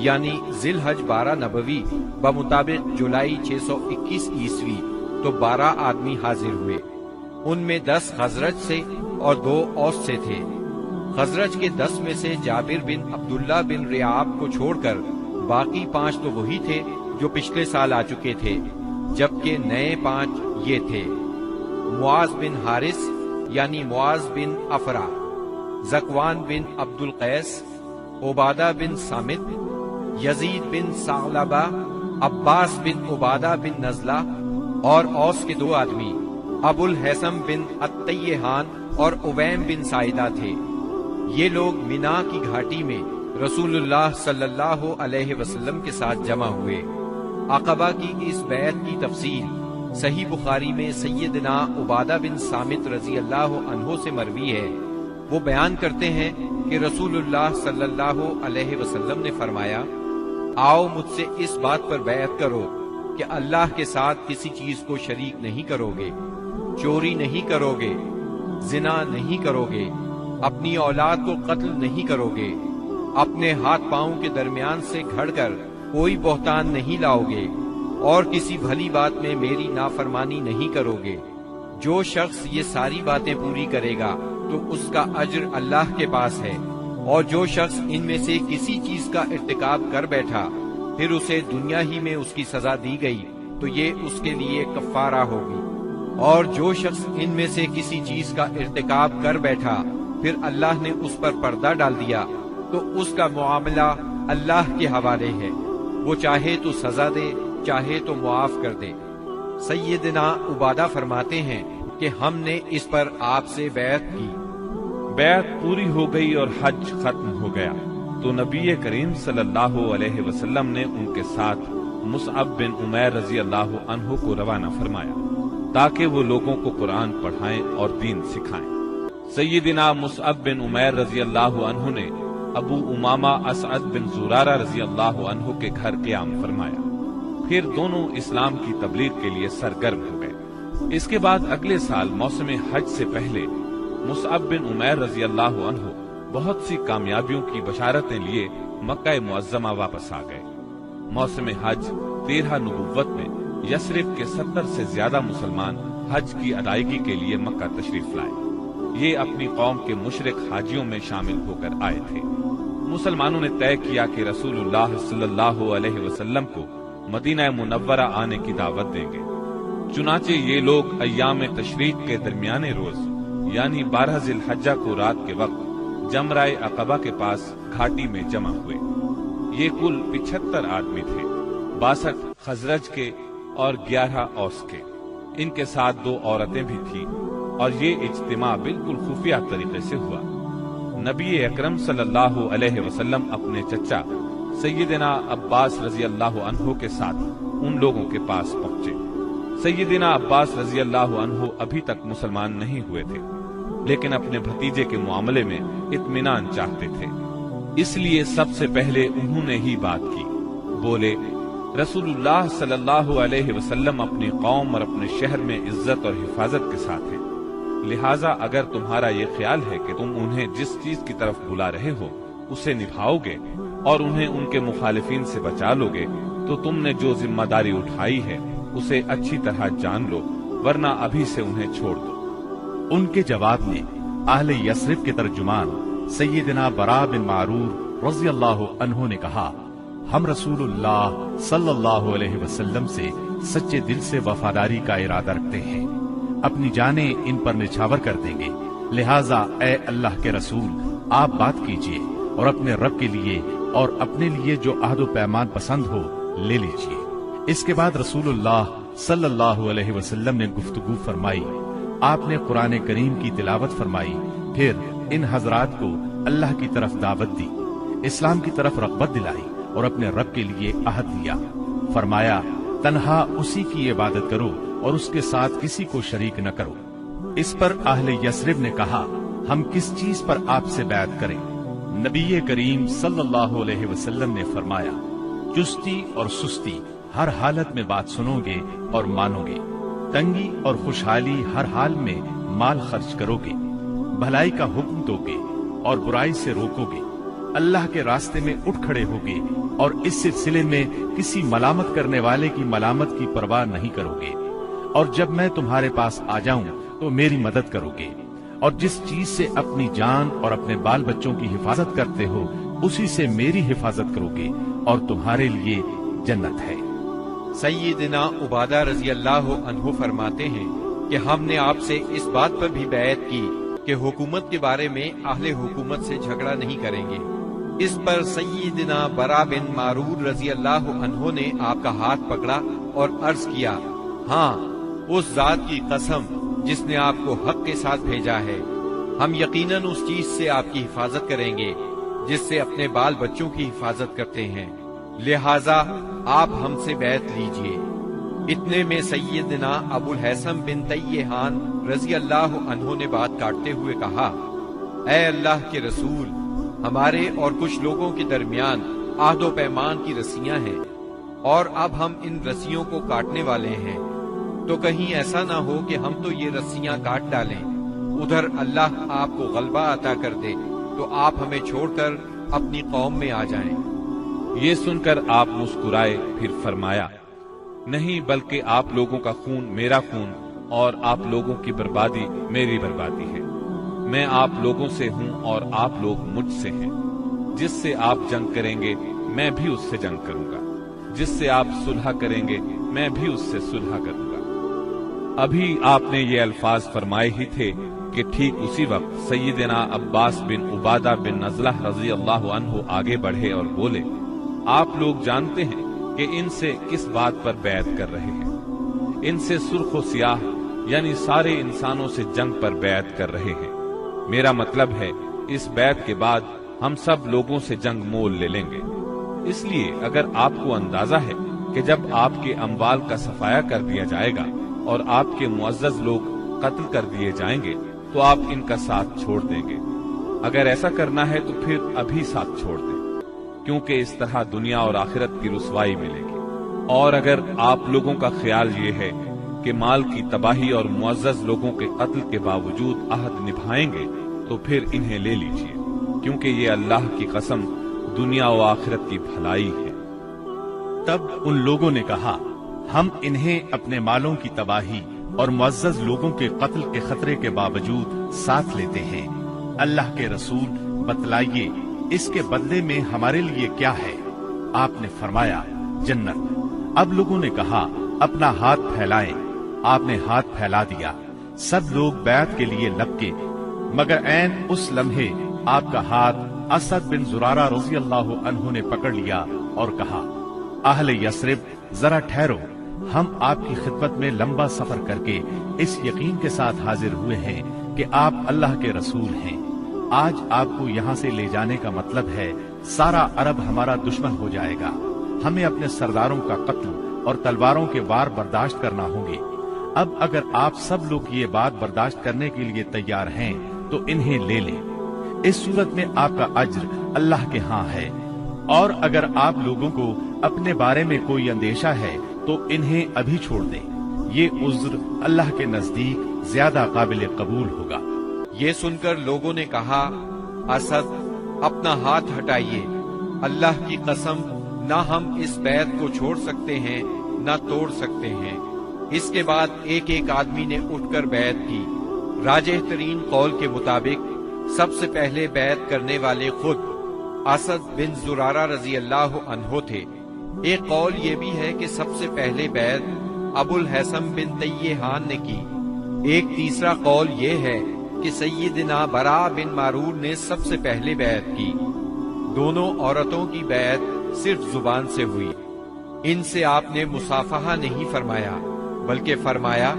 یعنی ذی الحج 12 نبوی بمطابق جولائی 621 عیسوی تو 12 آدمی حاضر ہوئے۔ ان میں 10 خزرج سے اور 2 اوس سے تھے۔ خزرج کے 10 میں سے جابر بن عبداللہ بن ریعاب کو چھوڑ کر باقی 5 تو وہی تھے جو پچھلے سال آ چکے تھے، جبکہ نئے 5 یہ تھے: معاذ بن حارث یعنی معاذ بن افرا، زکوان بن عبد القیس، عبادہ بن صامت، یزید بن ثعلبہ، عباس بن عبادہ بن نزلہ، اور اوس کے 2 آدمی ابو الحسم بن الطیحان اور اویم بن سائدہ تھے۔ یہ لوگ مینا کی گھاٹی میں رسول اللہ صلی اللہ علیہ وسلم کے ساتھ جمع ہوئے۔ عقبہ کی اس بیعت کی تفصیل صحیح بخاری میں سیدنا عبادہ بن صامت رضی اللہ عنہ سے مروی ہے۔ وہ بیان کرتے ہیں کہ رسول اللہ صلی اللہ علیہ وسلم نے فرمایا: آؤ مجھ سے اس بات پر بیعت کرو کہ اللہ کے ساتھ کسی چیز کو شریک نہیں کرو گے، چوری نہیں کرو گے، زنا نہیں کرو گے، اپنی اولاد کو قتل نہیں کرو گے، اپنے ہاتھ پاؤں کے درمیان سے گھڑ کر کوئی بہتان نہیں لاؤ گے، اور کسی بھلی بات میں میری نافرمانی نہیں کرو گے۔ جو شخص یہ ساری باتیں پوری کرے گا تو اس کا اجر اللہ کے پاس ہے، اور جو شخص ان میں سے کسی چیز کا ارتکاب کر بیٹھا پھر اسے دنیا ہی میں اس کی سزا دی گئی تو یہ اس کے لیے کفارہ ہوگی، اور جو شخص ان میں سے کسی چیز کا ارتکاب کر بیٹھا پھر اللہ نے اس پر پردہ ڈال دیا تو اس کا معاملہ اللہ کے حوالے ہے، وہ چاہے تو سزا دے چاہے تو معاف کر دے۔ سیدنا عبادہ فرماتے ہیں کہ ہم نے اس پر آپ سے بیعت کی۔ بیعت پوری ہو گئی اور حج ختم ہو گیا تو نبی کریم صلی اللہ علیہ وسلم نے ان کے ساتھ مصعب بن عمیر رضی اللہ عنہ کو روانہ فرمایا تاکہ وہ لوگوں کو قرآن پڑھائیں اور دین سکھائیں۔ سیدنا مصعب بن عمیر رضی اللہ عنہ نے ابو امامہ اسعد بن زرارہ رضی اللہ عنہ کے گھر قیام فرمایا، پھر دونوں اسلام کی تبلیغ کے لیے سرگرم ہو گئے۔ اس کے بعد اگلے سال موسم حج سے پہلے مصعب بن عمیر رضی اللہ عنہ بہت سی کامیابیوں کی بشارتیں لیے مکہ معظمہ واپس آ گئے۔ موسم حج 13 نبوت میں یثرب کے 70 سے زیادہ مسلمان حج کی ادائیگی کے لیے مکہ تشریف لائے۔ یہ اپنی قوم کے مشرک حاجیوں میں شامل ہو کر آئے تھے۔ مسلمانوں نے طے کیا کہ رسول اللہ صلی اللہ علیہ وسلم کو مدینہ منورہ آنے کی دعوت دیں گے۔ چنانچہ یہ لوگ ایام تشریق کے درمیانے روز یعنی 12 ذی الحجہ کو رات کے وقت جمرہ عقبہ کے پاس گھاٹی میں جمع ہوئے۔ یہ کل 75 آدمی تھے، 62 خزرج کے اور 11 اوس کے۔ ان کے ساتھ 2 عورتیں بھی تھیں، اور یہ اجتماع بالکل خفیہ طریقے سے ہوا۔ نبی اکرم صلی اللہ علیہ وسلم اپنے چچا سیدنا عباس رضی اللہ عنہ کے ساتھ ان لوگوں کے پاس پہنچے۔ سیدنا عباس رضی اللہ عنہ ابھی تک مسلمان نہیں ہوئے تھے، لیکن اپنے بھتیجے کے معاملے میں اطمینان چاہتے تھے، اس لیے سب سے پہلے انہوں نے ہی بات کی۔ بولے، رسول اللہ صلی اللہ علیہ وسلم اپنی قوم اور اپنے شہر میں عزت اور حفاظت کے ساتھ ہیں، لہٰذا اگر تمہارا یہ خیال ہے کہ تم انہیں جس چیز کی طرف بلا رہے ہو اسے نبھاؤ گے اور انہیں ان کے مخالفین سے بچا لو گے تو تم نے جو ذمہ داری اٹھائی ہے اسے اچھی طرح جان لو، ورنہ ابھی سے انہیں چھوڑ دو۔ ان کے جواب میں اہل یثرب کے ترجمان سیدنا برا بن معرور رضی اللہ عنہ نے کہا، ہم رسول اللہ صلی اللہ علیہ وسلم سے سچے دل سے وفاداری کا ارادہ رکھتے ہیں، اپنی جانیں ان پر نچھاور کر دیں گے، لہٰذا اے اللہ کے رسول آپ بات کیجئے اور اپنے رب کے لیے اور اپنے لیے جو عہد و پیمان پسند ہو لے لیجئے۔ اس کے بعد رسول اللہ صلی اللہ علیہ وسلم نے گفتگو فرمائی، آپ نے قرآن کریم کی تلاوت فرمائی، پھر ان حضرات کو اللہ کی طرف دعوت دی، اسلام کی طرف رغبت دلائی اور اپنے رب کے لیے عہد لیا۔ فرمایا، تنہا اسی کی عبادت کرو اور اس کے ساتھ کسی کو شریک نہ کرو۔ اس پر اہل یثرب نے کہا، ہم کس چیز پر آپ سے بیعت کریں؟ نبی کریم صلی اللہ علیہ وسلم نے فرمایا، چستی اور سستی ہر حالت میں بات سنو گے اور مانو گے، تنگی اور خوشحالی ہر حال میں مال خرچ کرو گے، بھلائی کا حکم دو گے اور برائی سے روکو گے، اللہ کے راستے میں اٹھ کھڑے ہوگے اور اس سلسلے میں کسی ملامت کرنے والے کی ملامت کی پرواہ نہیں کروگے، اور جب میں تمہارے پاس آ جاؤں تو میری مدد کرو گے، اور جس چیز سے اپنی جان اور اپنے بال بچوں کی حفاظت کرتے ہو اسی سے میری حفاظت کرو گے، اور تمہارے لیے جنت ہے۔ سیدنا عبادہ رضی اللہ عنہ فرماتے ہیں کہ ہم نے آپ سے اس بات پر بھی بیعت کی کہ حکومت کے بارے میں اہل حکومت سے جھگڑا نہیں کریں گے۔ اس پر سیدنا برا بن معرور رضی اللہ عنہ نے آپ کا ہاتھ پکڑا اور عرض کیا، ہاں اس ذات کی قسم جس نے آپ کو حق کے ساتھ بھیجا ہے، ہم یقیناً اس چیز سے آپ کی حفاظت کریں گے جس سے اپنے بال بچوں کی حفاظت کرتے ہیں، لہذا آپ ہم سے بیعت لیجئے۔ اتنے میں سیدنا ابو الحسن بن تیہان رضی اللہ عنہ نے بات کاٹتے ہوئے کہا، اے اللہ کے رسول، ہمارے اور کچھ لوگوں کے درمیان عہد و پیمان کی رسیاں ہیں، اور اب ہم ان رسیوں کو کاٹنے والے ہیں، تو کہیں ایسا نہ ہو کہ ہم تو یہ رسیاں کاٹ ڈالیں، ادھر اللہ آپ کو غلبہ عطا کر دے تو آپ ہمیں چھوڑ کر اپنی قوم میں آ جائیں۔ یہ سن کر آپ مسکرائے، پھر فرمایا، نہیں بلکہ آپ لوگوں کا خون میرا خون اور آپ لوگوں کی بربادی میری بربادی ہے۔ میں آپ لوگوں سے ہوں اور آپ لوگ مجھ سے ہیں۔ جس سے آپ جنگ کریں گے میں بھی اس سے جنگ کروں گا، جس سے آپ صلح کریں گے میں بھی اس سے صلح کروں گا۔ ابھی آپ نے یہ الفاظ فرمائے ہی تھے کہ ٹھیک اسی وقت سیدنا عباس بن عبادہ بن نزلہ رضی اللہ عنہ آگے بڑھے اور بولے، آپ لوگ جانتے ہیں کہ ان سے کس بات پر بیعت کر رہے ہیں؟ ان سے سرخ و سیاہ یعنی سارے انسانوں سے جنگ پر بیعت کر رہے ہیں۔ میرا مطلب ہے اس بیعت کے بعد ہم سب لوگوں سے جنگ مول لے لیں گے۔ اس لیے اگر آپ کو اندازہ ہے کہ جب آپ کے اموال کا صفایا کر دیا جائے گا اور آپ کے معزز لوگ قتل کر دیے جائیں گے تو آپ ان کا ساتھ چھوڑ دیں گے۔ اگر ایسا کرنا ہے تو پھر ابھی ساتھ چھوڑ دیں، کیونکہ اس طرح دنیا اور آخرت کی رسوائی ملے گی۔ اور اگر آپ لوگوں کا خیال یہ ہے کہ مال کی تباہی اور معزز لوگوں کے قتل کے باوجود عہد نبھائیں گے تو پھر انہیں لے لیجئے، کیونکہ یہ اللہ کی قسم دنیا و آخرت کی بھلائی ہے۔ تب ان لوگوں نے کہا، ہم انہیں اپنے مالوں کی تباہی اور معزز لوگوں کے قتل کے خطرے کے باوجود ساتھ لیتے ہیں۔ اللہ کے رسول بتلائیے اس کے بدلے میں ہمارے لیے کیا ہے؟ آپ نے فرمایا، جنت۔ اب لوگوں نے کہا، اپنا ہاتھ پھیلائیں۔ آپ نے ہاتھ پھیلا دیا، سب لوگ بیعت کے لیے لپکے، مگر عین اس لمحے آپ کا ہاتھ اسد بن زرارہ رضی اللہ عنہ نے پکڑ لیا اور کہا، اہل یثرب ذرا ٹھہرو، ہم آپ کی خدمت میں لمبا سفر کر کے اس یقین کے ساتھ حاضر ہوئے ہیں کہ آپ اللہ کے رسول ہیں۔ آج آپ کو یہاں سے لے جانے کا مطلب ہے سارا عرب ہمارا دشمن ہو جائے گا، ہمیں اپنے سرداروں کا قتل اور تلواروں کے وار برداشت کرنا ہوں گے۔ اب اگر آپ سب لوگ یہ بات برداشت کرنے کے لیے تیار ہیں تو انہیں لے لیں، اس صورت میں آپ کا اجر اللہ کے ہاں ہے، اور اگر آپ لوگوں کو اپنے بارے میں کوئی اندیشہ ہے تو انہیں ابھی چھوڑ دیں، یہ عذر اللہ کے نزدیک زیادہ قابل قبول ہوگا۔ یہ سن کر لوگوں نے کہا، اسد اپنا ہاتھ ہٹائیے، اللہ کی قسم نہ ہم اس بیعت کو چھوڑ سکتے ہیں نہ توڑ سکتے ہیں۔ اس کے بعد ایک ایک آدمی نے اٹھ کر بیعت کی۔ راجح ترین قول کے مطابق سب سے پہلے بیعت کرنے والے خود اسد بن زرارہ رضی اللہ عنہ تھے۔ ایک قول یہ بھی ہے کہ سب سے پہلے بیعت ابو الحسن بن تیہان نے کی۔ ایک تیسرا قول یہ ہے کہ سیدنا برا بن معرور نے سب سے پہلے بیعت کی۔ دونوں عورتوں کی بیعت صرف زبان سے ہوئی، ان سے آپ نے مصافحہ نہیں فرمایا، بلکہ فرمایا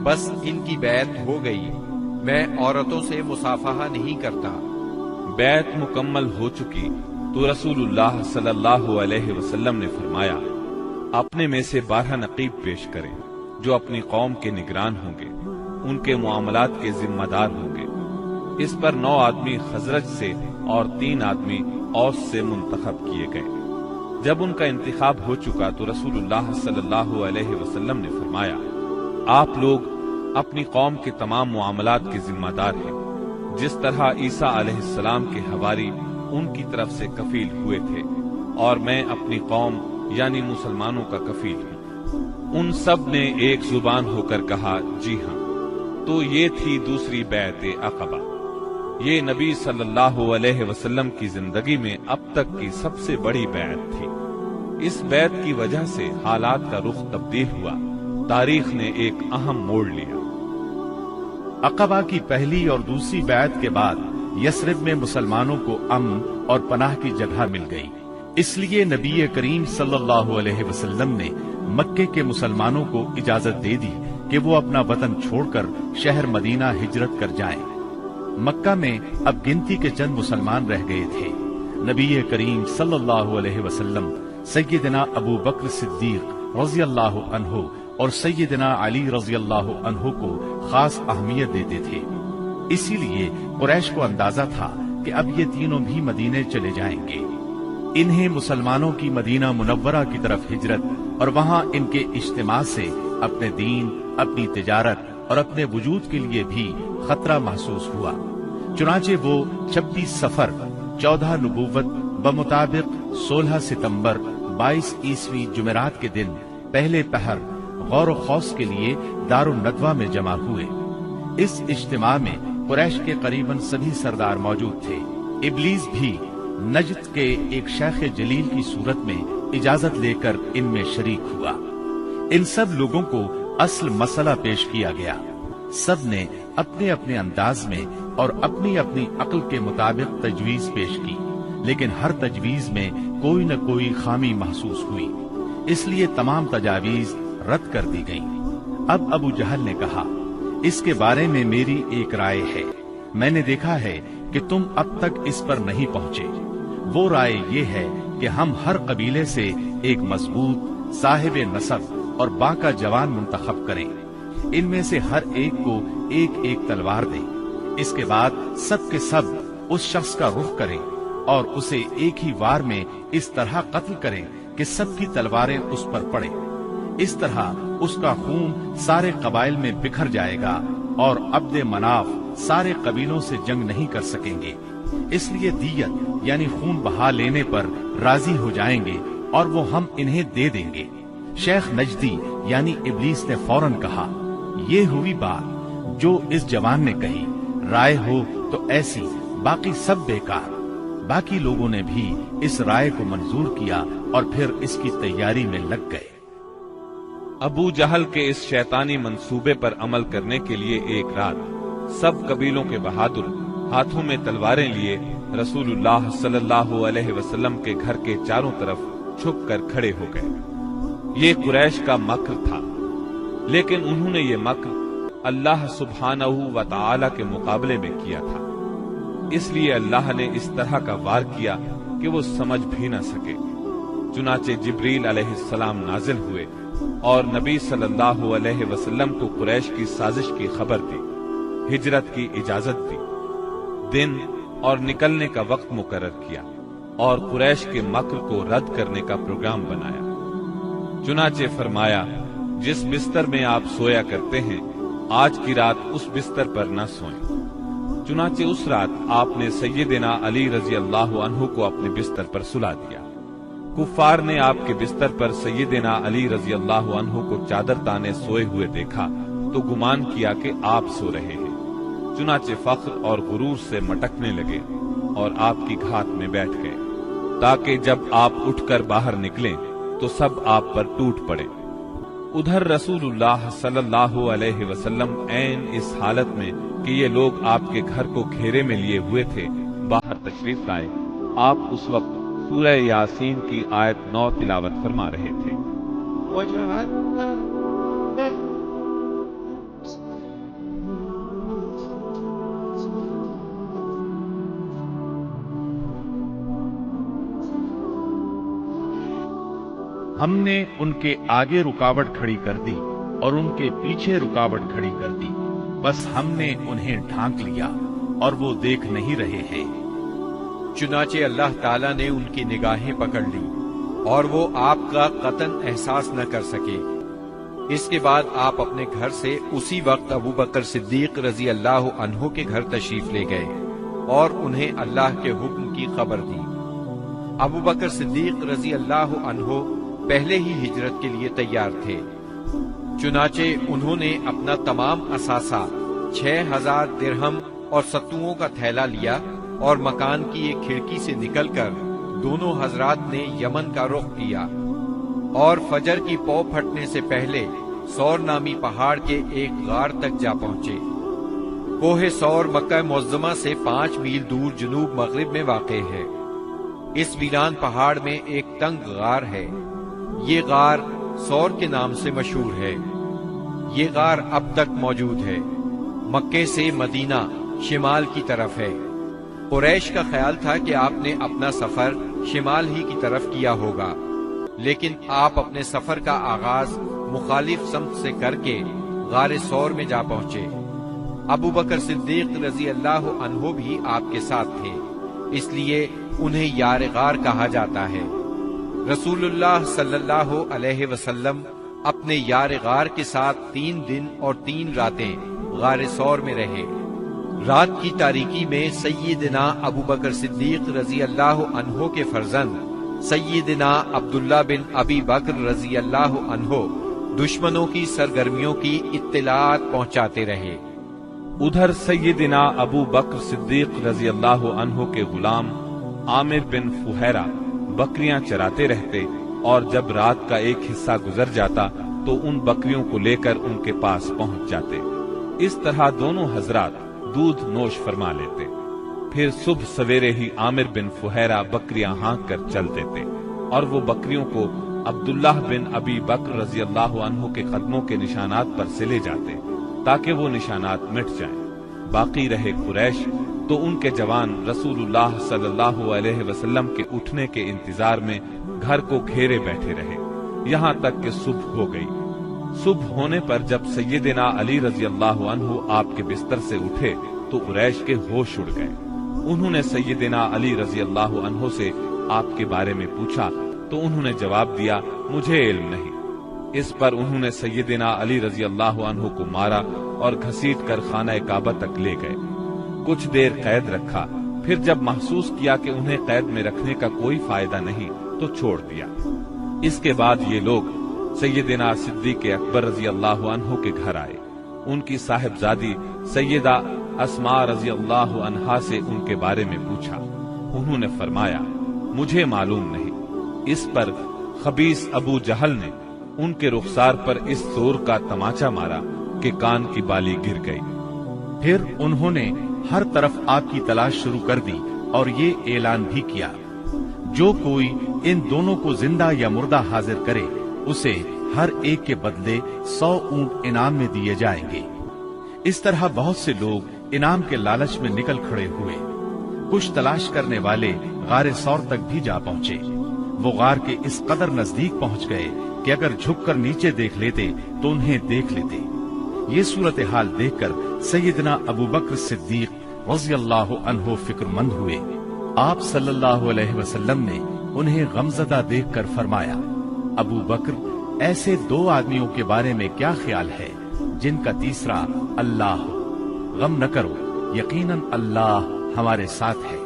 بس ان کی بیعت ہو گئی، میں عورتوں سے مصافحہ نہیں کرتا۔ بیعت مکمل ہو چکی تو رسول اللہ صلی اللہ علیہ وسلم نے فرمایا، اپنے میں سے 12 نقیب پیش کریں جو اپنی قوم کے نگران ہوں گے، ان کے معاملات کے ذمہ دار ہوں گے۔ اس پر 9 آدمی خزرج سے اور 3 آدمی اوس سے منتخب کیے گئے۔ جب ان کا انتخاب ہو چکا تو رسول اللہ صلی اللہ علیہ وسلم نے فرمایا، آپ لوگ اپنی قوم کے تمام معاملات کے ذمہ دار ہیں، جس طرح عیسیٰ علیہ السلام کے حواری ان کی طرف سے کفیل ہوئے تھے، اور میں اپنی قوم یعنی مسلمانوں کا کفیل ہوں۔ ان سب نے ایک زبان ہو کر کہا جی ہاں۔ تو یہ تھی دوسری بیعت عقبہ۔ یہ نبی صلی اللہ علیہ وسلم کی زندگی میں اب تک کی سب سے بڑی بیعت تھی۔ اس بیعت کی وجہ سے حالات کا رخ تبدیل ہوا، تاریخ نے ایک اہم موڑ لیا۔ عقبہ کی پہلی اور دوسری بیعت کے بعد یثرب میں مسلمانوں کو امن اور پناہ کی جگہ مل گئی، اس لیے نبی کریم صلی اللہ علیہ وسلم نے مکے کے مسلمانوں کو اجازت دے دی کہ وہ اپنا وطن چھوڑ کر شہر مدینہ ہجرت کر جائیں۔ مکہ میں اب گنتی کے چند مسلمان رہ گئے تھے۔ نبی کریم صلی اللہ علیہ وسلم سیدنا ابو بکر صدیق رضی اللہ عنہ اور سیدنا علی رضی اللہ عنہ کو خاص اہمیت دیتے تھے، اسی لیے قریش کو اندازہ تھا کہ اب یہ تینوں بھی مدینے چلے جائیں گے۔ انہیں مسلمانوں کی مدینہ منورہ کی طرف ہجرت اور وہاں ان کے اجتماع سے اپنے دین، اپنی تجارت اور اپنے وجود کے لیے بھی خطرہ محسوس ہوا۔ چنانچہ وہ 26 صفر 14 نبوت بمطابق 16 ستمبر 22 عیسوی جمعرات کے دن پہلے پہر غور و خوض کے لیے دار الندوہ میں جمع ہوئے۔ اس اجتماع میں قریش کے قریباً سبھی سردار موجود تھے۔ ابلیس بھی نجد کے ایک شیخ جلیل کی صورت میں اجازت لے کر ان میں شریک ہوا۔ ان سب لوگوں کو اصل مسئلہ پیش کیا گیا۔ سب نے اپنے اپنے انداز میں اور اپنی اپنی عقل کے مطابق تجویز پیش کی، لیکن ہر تجویز میں کوئی نہ کوئی خامی محسوس ہوئی، اس لیے تمام تجاویز رد کر دی گئیں۔ اب ابو جہل نے کہا، اس کے بارے میں میری ایک رائے ہے، میں نے دیکھا ہے کہ تم اب تک اس پر نہیں پہنچے۔ وہ رائے یہ ہے کہ ہم ہر قبیلے سے ایک مضبوط صاحب نسب اور باکا جوان منتخب کریں، ان میں سے ہر ایک کو ایک ایک تلوار دیں، اس کے بعد سب کے سب اس شخص کا رخ کریں اور اسے ایک ہی وار میں اس طرح قتل کریں کہ سب کی تلواریں اس پر پڑیں۔ اس طرح اس کا خون سارے قبائل میں بکھر جائے گا اور عبد مناف سارے قبیلوں سے جنگ نہیں کر سکیں گے، اس لیے دیت یعنی خون بہا لینے پر راضی ہو جائیں گے اور وہ ہم انہیں دے دیں گے۔ شیخ نجدی یعنی ابلیس نے فوراً کہا، یہ ہوئی بات جو اس جوان نے کہی، رائے ہو تو ایسی، باقی سب بیکار۔ باقی لوگوں نے بھی اس رائے کو منظور کیا اور پھر اس کی تیاری میں لگ گئے۔ ابو جہل کے اس شیطانی منصوبے پر عمل کرنے کے لیے ایک رات سب قبیلوں کے بہادر ہاتھوں میں تلواریں لیے رسول اللہ صلی اللہ علیہ وسلم کے گھر کے چاروں طرف چھپ کر کھڑے ہو گئے۔ یہ قریش کا مکر تھا، لیکن انہوں نے یہ مکر اللہ سبحانہ و تعالی کے مقابلے میں کیا تھا، اس لیے اللہ نے اس طرح کا وار کیا کہ وہ سمجھ بھی نہ سکے۔ چنانچہ جبریل علیہ السلام نازل ہوئے اور نبی صلی اللہ علیہ وسلم کو قریش کی سازش کی خبر دی، ہجرت کی اجازت دی، دن اور نکلنے کا وقت مقرر کیا اور قریش کے مکر کو رد کرنے کا پروگرام بنایا۔ چنانچہ فرمایا، جس بستر میں آپ سویا کرتے ہیں آج کی رات اس بستر پر نہ سوئیں۔ چنانچہ اس رات آپ نے سیدنا علی رضی اللہ عنہ کو اپنے بستر پر سلا دیا۔ کفار نے آپ کے بستر پر سیدنا علی رضی اللہ عنہ کو چادر تانے سوئے ہوئے دیکھا تو گمان کیا کہ آپ سو رہے ہیں، چنانچہ فخر اور غرور سے مٹکنے لگے اور آپ کی گھات میں بیٹھ گئے، تاکہ جب آپ اٹھ کر باہر نکلیں تو سب آپ پر ٹوٹ پڑے۔ ادھر رسول اللہ صلی اللہ علیہ وسلم عین اس حالت میں کہ یہ لوگ آپ کے گھر کو گھیرے میں لیے ہوئے تھے باہر تشریف لائے۔ آپ اس وقت سورہ یاسین کی آیت 9 تلاوت فرما رہے تھے۔ ہم نے ان کے آگے رکاوٹ کھڑی کر دی اور ان کے پیچھے رکاوٹ کھڑی کر دی، بس ہم نے انہیں ڈھانک لیا اور وہ دیکھ نہیں رہے ہیں۔ چنانچہ اللہ تعالیٰ نے ان کی نگاہیں پکڑ لی اور وہ آپ کا قطعاً احساس نہ کر سکے۔ اس کے بعد آپ اپنے گھر سے اسی وقت ابو بکر صدیق رضی اللہ عنہ کے گھر تشریف لے گئے اور انہیں اللہ کے حکم کی خبر دی۔ ابو بکر صدیق رضی اللہ عنہ پہلے ہی ہجرت کے لیے تیار تھے، چنانچہ انہوں نے اپنا تمام اثاثہ 6000 درہم اور ستوؤں کا تھیلا لیا اور مکان کی ایک کھڑکی سے نکل کر دونوں حضرات نے یمن کا رخ کیا اور فجر کی پو پھٹنے سے پہلے سور نامی پہاڑ کے ایک غار تک جا پہنچے۔ کوہ سور مکہ معظمہ سے 5 میل دور جنوب مغرب میں واقع ہے۔ اس ویران پہاڑ میں ایک تنگ غار ہے، یہ غار سور کے نام سے مشہور ہے۔ یہ غار اب تک موجود ہے۔ مکے سے مدینہ شمال کی طرف ہے۔ قریش کا خیال تھا کہ آپ نے اپنا سفر شمال ہی کی طرف کیا ہوگا، لیکن آپ اپنے سفر کا آغاز مخالف سمت سے کر کے غار سور میں جا پہنچے۔ ابو بکر صدیق رضی اللہ عنہ بھی آپ کے ساتھ تھے، اس لیے انہیں یار غار کہا جاتا ہے۔ رسول اللہ صلی اللہ علیہ وسلم اپنے یار غار کے ساتھ 3 دن اور 3 راتیں غار سور میں رہے۔ رات کی تاریکی میں سیدنا ابو بکر صدیق رضی اللہ عنہ کے فرزند سیدنا عبداللہ بن ابی بکر رضی اللہ عنہ دشمنوں کی سرگرمیوں کی اطلاعات پہنچاتے رہے۔ ادھر سیدنا ابو بکر صدیق رضی اللہ عنہ کے غلام عامر بن فہیرہ بکریاں چراتے رہتے، اور جب رات کا ایک حصہ گزر جاتا تو ان بکریوں کو لے کر ان کے پاس پہنچ جاتے۔ اس طرح دونوں حضرات دودھ نوش فرما لیتے۔ پھر صبح سویرے ہی عامر بن فہیرہ بکریاں ہانک کر چل دیتے، اور وہ بکریوں کو عبداللہ بن ابی بکر رضی اللہ عنہ کے قدموں کے نشانات پر سے لے جاتے تاکہ وہ نشانات مٹ جائیں۔ باقی رہے قریش تو ان کے جوان رسول اللہ صلی اللہ علیہ وسلم کے اٹھنے کے انتظار میں گھر کو گھیرے بیٹھے رہے، یہاں تک کہ صبح ہو گئی۔ صبح ہونے پر جب سیدنا علی رضی اللہ عنہ آپ کے بستر سے اٹھے تو قریش کے ہوش اڑ گئے۔ انہوں نے سیدنا علی رضی اللہ عنہ سے آپ کے بارے میں پوچھا تو انہوں نے جواب دیا، مجھے علم نہیں۔ اس پر انہوں نے سیدنا علی رضی اللہ عنہ کو مارا اور گھسیٹ کر خانہ کعبہ تک لے گئے۔ کچھ دیر قید رکھا، پھر جب محسوس کیا کہ انہیں قید میں رکھنے کا کوئی فائدہ نہیں تو چھوڑ دیا۔ اس کے بعد یہ لوگ سیدنا صدیق اکبر رضی اللہ عنہ کے گھر آئے۔ ان کی صاحبزادی سیدہ اسماء رضی اللہ عنہا سے ان کے بارے میں پوچھا۔ انہوں نے فرمایا، مجھے معلوم نہیں۔ اس پر خبیث ابو جہل نے ان کے رخسار پر اس طور کا تماچا مارا کہ کان کی بالی گر گئی۔ پھر انہوں نے ہر طرف آپ کی تلاش شروع کر دی اور یہ اعلان بھی کیا، جو کوئی ان دونوں کو زندہ یا مردہ حاضر کرے اسے ہر ایک کے بدلے 100 اونٹ انعام میں دیے جائیں گے۔ اس طرح بہت سے لوگ انعام کے لالچ میں نکل کھڑے ہوئے۔ کچھ تلاش کرنے والے غار سور تک بھی جا پہنچے۔ وہ غار کے اس قدر نزدیک پہنچ گئے کہ اگر جھک کر نیچے دیکھ لیتے تو انہیں دیکھ لیتے۔ یہ صورتحال دیکھ کر سیدنا ابو بکر صدیق رضی اللہ عنہ فکر مند ہوئے۔ آپ صلی اللہ علیہ وسلم نے انہیں غمزدہ دیکھ کر فرمایا، ابو بکر، ایسے 2 آدمیوں کے بارے میں کیا خیال ہے جن کا تیسرا اللہ ہو؟ غم نہ کرو، یقیناً اللہ ہمارے ساتھ ہے۔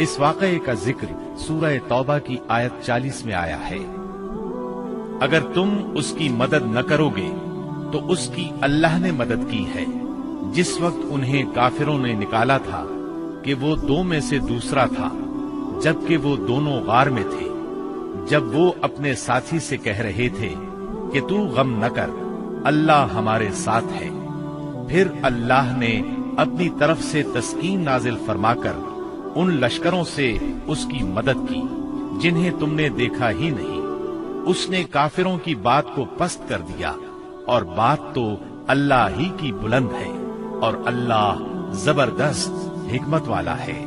اس واقعے کا ذکر سورہ توبہ کی آیت 40 میں آیا ہے۔ اگر تم اس کی مدد نہ کرو گے تو اس کی اللہ نے مدد کی ہے، جس وقت انہیں کافروں نے نکالا تھا کہ وہ 2 میں سے دوسرا تھا، جبکہ وہ دونوں غار میں تھے۔ جب وہ اپنے ساتھی سے کہہ رہے تھے کہ تو غم نہ کر، اللہ ہمارے ساتھ ہے، پھر اللہ نے اپنی طرف سے تسکین نازل فرما کر ان لشکروں سے اس کی مدد کی جنہیں تم نے دیکھا ہی نہیں۔ اس نے کافروں کی بات کو پست کر دیا، اور بات تو اللہ ہی کی بلند ہے، اور اللہ زبردست حکمت والا ہے۔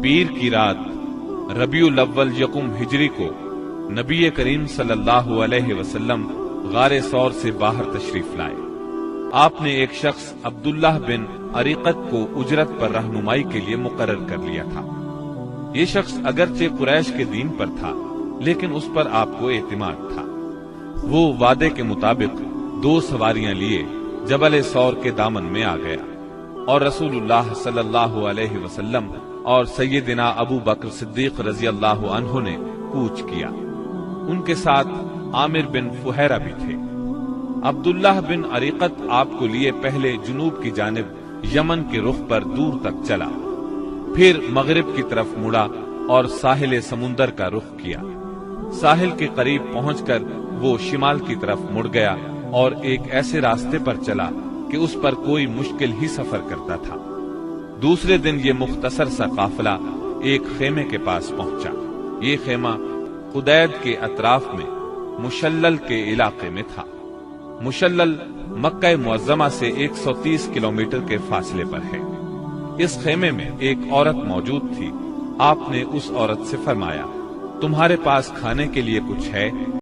پیر کی رات ربیع الاول یکم ہجری کو نبی کریم صلی اللہ علیہ وسلم غار سور سے باہر تشریف لائے۔ آپ نے ایک شخص عبداللہ بن عریقت کو اجرت پر رہنمائی کے لیے مقرر کر لیا تھا۔ یہ شخص اگرچہ قریش کے دین پر تھا، لیکن اس پر آپ کو اعتماد تھا۔ وہ وعدے کے مطابق 2 سواریاں لیے جبل سور کے دامن میں آ گیا، اور رسول اللہ صلی اللہ علیہ وسلم اور سیدنا ابو بکر صدیق رضی اللہ عنہ نے کوچ کیا۔ ان کے ساتھ عامر بن فہیرہ بھی تھے۔ عبداللہ بن عریقت آپ کو لیے پہلے جنوب کی جانب یمن کے رخ پر دور تک چلا، پھر مغرب کی طرف مڑا اور ساحل سمندر کا رخ کیا۔ ساحل کے قریب پہنچ کر وہ شمال کی طرف مڑ گیا اور ایک ایسے راستے پر چلا کہ اس پر کوئی مشکل ہی سفر کرتا تھا۔ دوسرے دن یہ مختصر سا قافلہ ایک خیمے کے پاس پہنچا۔ یہ خیمہ قدید کے اطراف میں مشلل کے علاقے میں تھا۔ مشلل مکہ معظمہ سے 130 کلومیٹر کے فاصلے پر ہے۔ اس خیمے میں ایک عورت موجود تھی۔ آپ نے اس عورت سے فرمایا، تمہارے پاس کھانے کے لیے کچھ ہے؟